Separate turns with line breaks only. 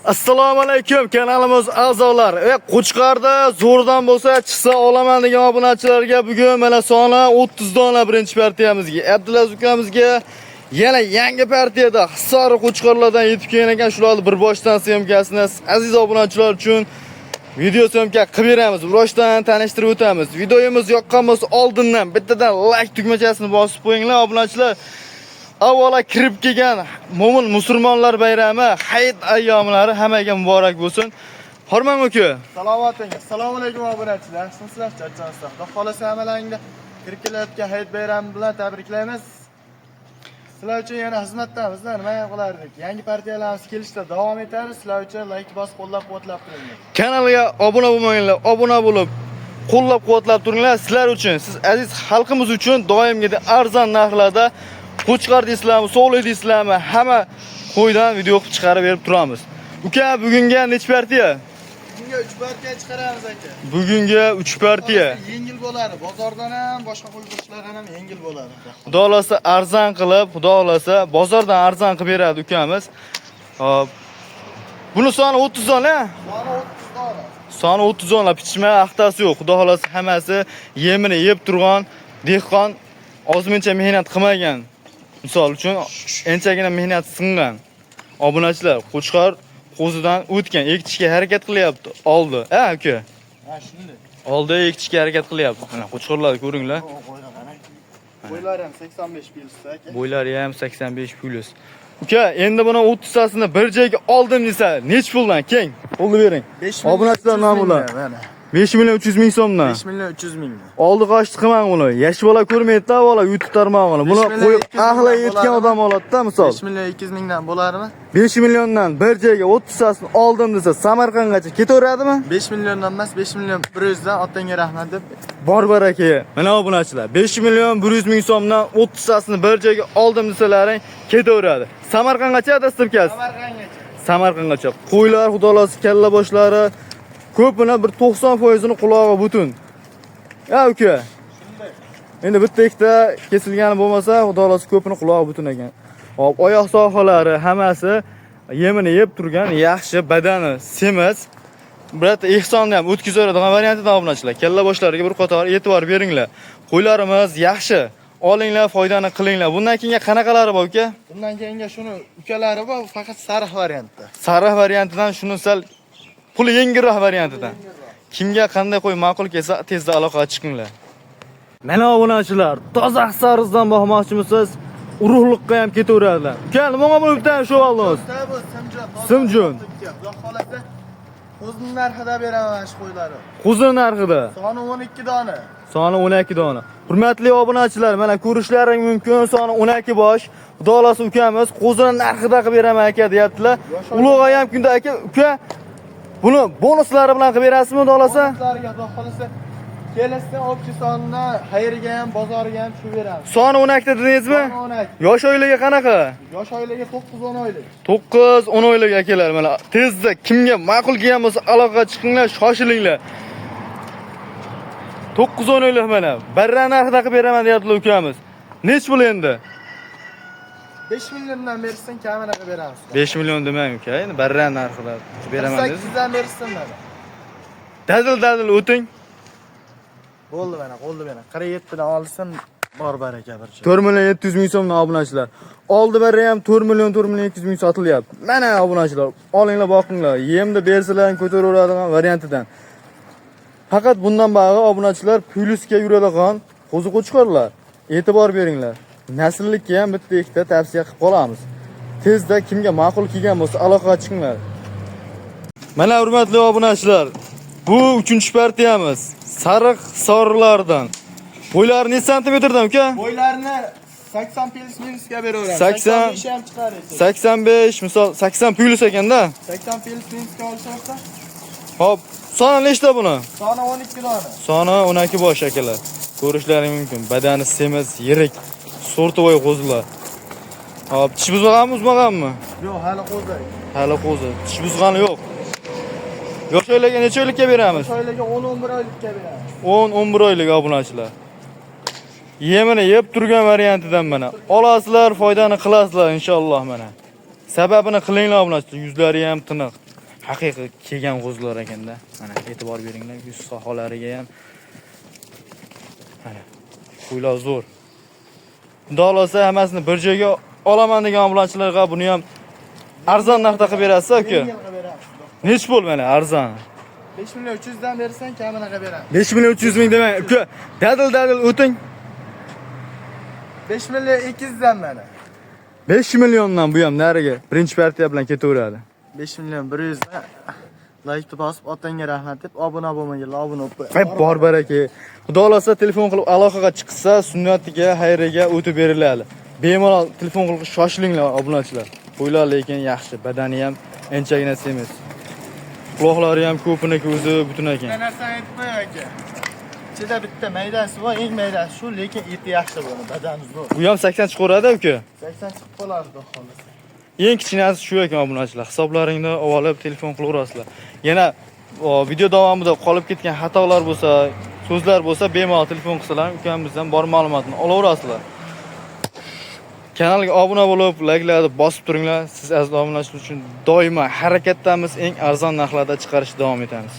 Assalomu alaykum kanalimiz a'zolari. Qo'chqarda zo'rdan bo'lsa chiqsa olaman degan obunachilarga bugun mana soni 30 dona birinchi partiyamizga, Abdulaziz ukamizga yana yangi partiyada Hisori qo'chqarlardan yetib kelgan ekan. Shularni bir boshdan syomkasini aziz obunachilar uchun video syomka qilib beramiz. Bir boshdan tanishtirib o'tamiz. Videomiz yoqqan bo'lsa oldindan bittadan like tugmachasini bosib qo'yinglar obunachilar. Avvalo kirib kelgan mo'min musulmonlar bayrami, hayit ayyomlari hammaga muborak bo'lsin. Hormon uka.
Salomatingiz. Assalomu alaykum obunachilar. Sizlar charchansizlar. Xudo xolasa hammalaringni kirib kelayotgan hayit bayrami bilan tabriklaymiz. Sizlar uchun yana xizmatdamizlar, nima ham qilardik? Yangi partiyalarimiz kelishda davom etamiz. Sizlar uchun like bosib qo'llab-quvvatlab turinglar.
Kanalga obuna bo'lmanglar, obuna bo'lib qo'llab-quvvatlab turinglar. Sizlar uchun, siz aziz xalqimiz uchun doimgidek arzon narxlarda Qo'chqar deysizlarmi, So'g'li deysizlarmi, hamma qo'ydan video qilib chiqarib berib turamiz. Uka, bugunga necha partiya?
Bugunga 3 partiya chiqaramiz aka.
Bugunga 3 partiya.
Yengil bo'ladi. Bozordan ham, boshqa qo'y go'shtlardan ham yengil bo'ladi.
Xudo xolasa arzon qilib, xudo xolasa bozordan arzon qilib beradi ukamiz. Hop. Buni soni 30 dona.
Soni 30 dona.
Soni 30 dona, pichma axtasi yo'q. Xudo xolasa hammasi yemini yeb turgan dehqon, ozmuncha mehnat qilmagan. Misol uchun enchagina mehnat singan obunachilar Qo'chqar qo'zidan o'tgan, ekitishga harakat qilyapti. Oldi. Ha, uka.
Ha, shunday.
Oldi ekitishga harakat qilyapti. Mana Qo'chqarlarni ko'ringlar.
Bo'ylari ham 85 plus aka.
Bo'ylari ham 85 plus. Uka, endi buni 30 tasini bir joyga oldim desa, nech puldan keng? Pulni bering. Obunachilar nomular. 5 million 300 ming so'mdan.
5 million 300 ming.
Oldi qochdi qilmang buni. Yosh bola ko'rmaydi-da, bola YouTube tarmog'ini. Buni qo'yib ahli yetgan odam oladi-da, misol.
5 million 200 mingdan bo'ladimi?
5 milliondan bir joyga 30 tasini oldim desa, Samarqandgacha ketaveradimi?
5 milliondan emas, 5 million 100 dan otangga rahmat deb.
Bor baraka. Mana obunachilar, 5 million 100 ming so'mdan 30 tasini bir joyga oldim desalaring ketaveradi. Samarqandgacha dasturkasi.
Samarqandgacha.
Samarqandgacha. Qo'ylar, xudolasi, kalla boshlari ko'pini bir 90% qulog'i butun. Ya uka. Endi bitta ikkita kesilgani bo'lmasa, xudolasi ko'pini qulog'i butun ekan. Hop, oyoq sohalari hammasi yemini yeb turgan, yaxshi badani semiz. Biroq ehsonni ham o'tkazadigan variantida obunachilar. Kalla boshlariga bir qator e'tibor beringlar. Qo'ylarimiz yaxshi. Olinglar, foydani qilinglar. Bundan keyin qanaqalari bor uka?
Bundan keyinga shuni ukalari bor, faqat sariq variantda.
Sariq variantidan shuni sal puli yengilroq variantidan. Kimga qanday qo'y ma'qul kelsa, tezda aloqaga chiqinglar. Mana obunachilar, toza Hisorizdan boqmoqchimisiz? Urug'liqqa ham ketaveradilar. Uka, nima bo'libdi shu oldingiz? Simjon.
Xudo xolasa qo'zining narxida beraman shu qo'ylarni.
Qo'zi narxida.
Soni 12 dona.
Soni 12 dona. Hurmatli obunachilar, mana ko'rishlaring mumkin, soni 12 bosh. Xudo xolasa ukamiz qo'zining narxida qilib beraman aka, deyaptilar. Ulug'ay ham kunda aka, uka buni bonuslari bilan qilib berasizmi, xudo xolasa?
Bonuslariga xudo xolasa kelasdan obchi sonini xayriga ham, bozoriga ham shu beramiz.
Soni 12 dedingizmi?
Soni 12.
Yosh oilaga qanaqa?
Yosh oilaga 9-10 oylik.
9-10 oylik akalar, mana tezda kimga ma'qul kelgan bo'lsa aloqaga chiqinglar, shoshilinglar. 9-10 oylik mana. Barra narxida qilib beraman deyaptilar ukamiz. Nech pul endi?
5 milliondan bersin, kamera qilib beramiz.
5 million demang uka, endi barra narxida qilib beraman dedingiz.
8 dan bersin mana.
Dadil o'ting.
Bo'ldi mana, qo'ldi mana. 47 dan olsin, bor baraka bir joy.
4 million 700 ming so'mdan obunachilar. Oldi barra ham 4 million 200 ming sotilyapti. Mana obunachilar, olinglar, boqinglar. Yemni bersalar ko'taraveradigan variantidan. Faqat bundan bag'i obunachilar plyusga yuradigan qo'zi qo'chqarlar. E'tibor beringlar. Nasllikka ham bitta ikkita tavsiya qilib qolamiz. Tezda kimga ma'qul kelgan bo'lsa aloqaga chiqinglar. Mana hurmatli obunachilar, bu 3-partiyamiz. Sariq soriqlardan. Bo'ylari necha santimetrdan uka?
Bo'ylarni 80 plus minusga beraveramiz.
85
ham chiqarasiz.
85, misol 80 plus ekanda.
80 plus minusga olishsa,
hop, soni nechta buni?
soni 12 dona.
Soni 12 bosh akalar. Ko'rishlaring mumkin. Badani semiz, yirik, sortovoy qo'zilar. Hop, tish buzmaganmi?
Yo'q, hali qo'zi.
Hali qo'zi. Tish buzgani yo'q. Yosh oilaga necha oylikka beramiz?
Yosh oilaga 10-11 oylikka beramiz.
10-11 oylik obunachilar. Yemini yeb turgan variantidan mana. Olasizlar, foydani qilasizlar inshaalloh mana. Sababini qilinglar obunachilar, yuzlari ham tiniq. Haqiqiy kelgan qo'zlar ekanda. Mana e'tibor beringlar, yuz sohalariga ham. Mana qo'ylar zo'r. Xudo xolasa hammasini bir joyga olaman degan obunachilarga buni ham arzon narxda qilib berasiz aka. Nech pul mana arzon?
5 million 300 dan bersan, kamini qilib beraman.
5 million 300 ming demang uka. Dadil o'ting.
5 million 200 dan mana.
5 milliondan bu ham nariga birinchi partiya bilan ketaveradi.
5 million 100 dan like bosib otangga rahmat deb obuna bo'lmaganlar obuna bo'lib.
Hep bor baraka. Xudo xolasa telefon qilib aloqaga chiqsa, sunnatiga, xayriga o'tib beriladi. Bemalol telefon qilib shoshilinglar obunachilar. Qo'ylar lekin yaxshi, badani ham anchagina semiz. Quloqlari ham ko'piniki o'zi butun ekan.
Bir narsani aytib qo'yay aka. Ichida bitta maydasi bor, eng maydasi shu, lekin eti yaxshi buni, badani zo'r.
Bu ham 80 chiqaveradi uka.
80 chiqib qoladi xudo xolasa.
Eng kichkinasi shu ekan obunachilar. Hisoblaringni olib telefon qilaverasizlar. Yana video davomida qolib ketgan xatolar bo'lsa, so'zlar bo'lsa, bemalol telefon qilsalar, ukamizdan bor ma'lumotni olaverasizlar. Kanalga obuna bo'lib, like'larni bosib turinglar. Siz aziz obunachilar uchun doimo harakatdamiz, eng arzon narxlarda chiqarishda davom etamiz.